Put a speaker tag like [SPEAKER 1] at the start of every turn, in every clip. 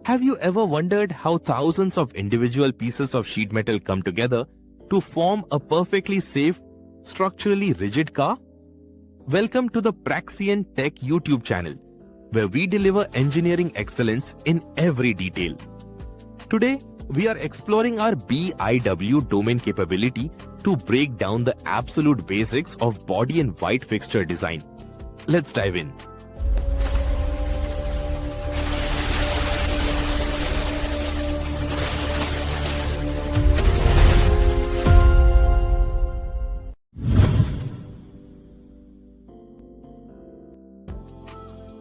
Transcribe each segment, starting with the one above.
[SPEAKER 1] Have you ever wondered how thousands of individual pieces of sheet metal come together to form a perfectly safe, structurally rigid car? Welcome to the Praxien Tech YouTube channel, where we deliver engineering excellence in every detail. Today, we are exploring our BIW domain capability to break down the absolute basics of body and white fixture design. Let's dive in.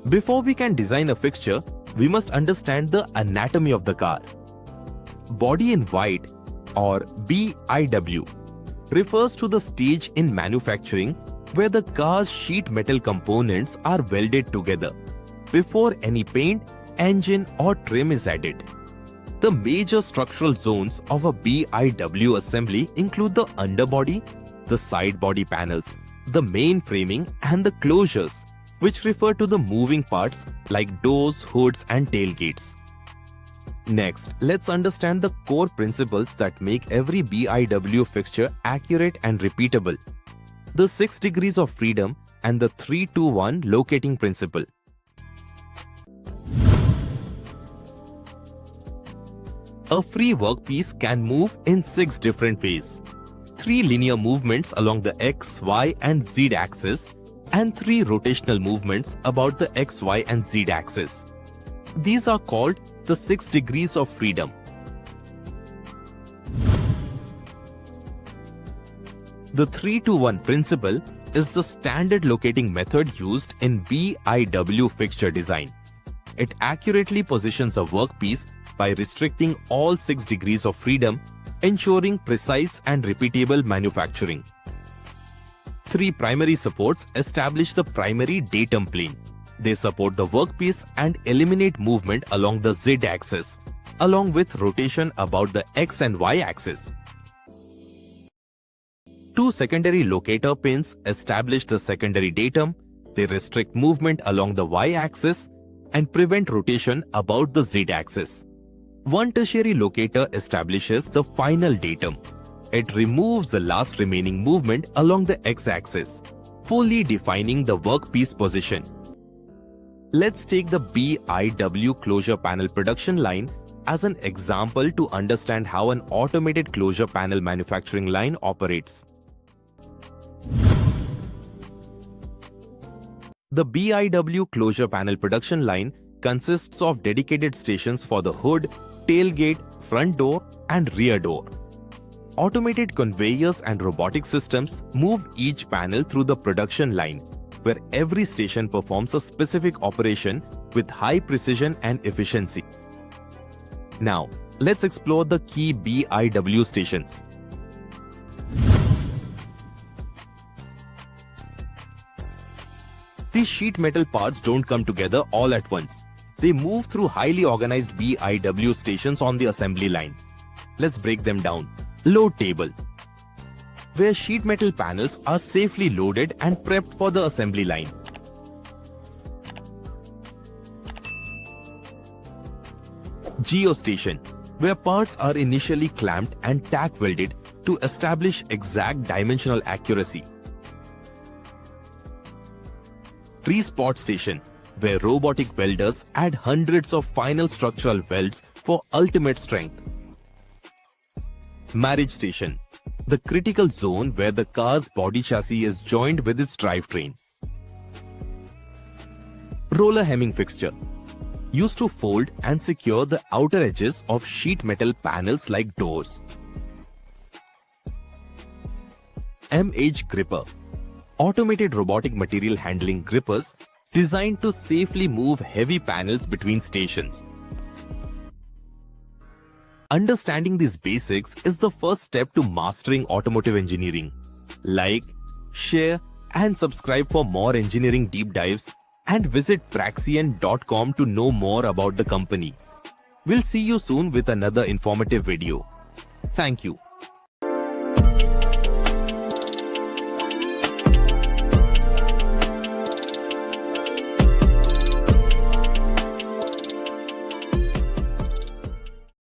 [SPEAKER 1] Before we can design a fixture, we must understand the anatomy of the car. Body in white, or BIW, refers to the stage in manufacturing where the car's sheet metal components are welded together before any paint, engine or trim is added. The major structural zones of a BIW assembly include the underbody, the side body panels, the main framing and the closures, which refer to the moving parts like doors, hoods and tailgates. Next, let's understand the core principles that make every BIW fixture accurate and repeatable. The 6 degrees of freedom and the 3-2-1 locating principle. A free workpiece can move in 6 different ways. 3 linear movements along the X, Y and Z axis and 3 rotational movements about the X, Y and Z axis. These are called the 6 degrees of freedom. The 3-2-1 principle is the standard locating method used in BIW fixture design. It accurately positions a workpiece by restricting all 6 degrees of freedom, ensuring precise and repeatable manufacturing. 3 primary supports establish the primary datum plane. They support the workpiece and eliminate movement along the Z axis, along with rotation about the X and Y axis. 2 secondary locator pins establish the secondary datum. They restrict movement along the Y axis and prevent rotation about the Z axis. 1 tertiary locator establishes the final datum. It removes the last remaining movement along the X-axis, fully defining the workpiece position. Let's take the BIW closure panel production line as an example to understand how an automated closure panel manufacturing line operates. The BIW closure panel production line consists of dedicated stations for the hood, tailgate, front door and rear door. Automated conveyors and robotic systems move each panel through the production line, where every station performs a specific operation with high precision and efficiency. Now, let's explore the key BIW stations. These sheet metal parts don't come together all at once. They move through highly organized BIW stations on the assembly line. Let's break them down. Load table, where sheet metal panels are safely loaded and prepped for the assembly line. Geo Station, where parts are initially clamped and tack welded to establish exact dimensional accuracy. Respot Station, where robotic welders add hundreds of final structural welds for ultimate strength. Marriage station, the critical zone where the car's body chassis is joined with its drivetrain. Roller hemming fixture, used to fold and secure the outer edges of sheet metal panels like doors. M-Edge gripper, automated robotic material handling grippers designed to safely move heavy panels between stations. Understanding these basics is the first step to mastering automotive engineering. Like, share and subscribe for more engineering deep dives and visit praxien.com to know more about the company. We'll see you soon with another informative video. Thank you.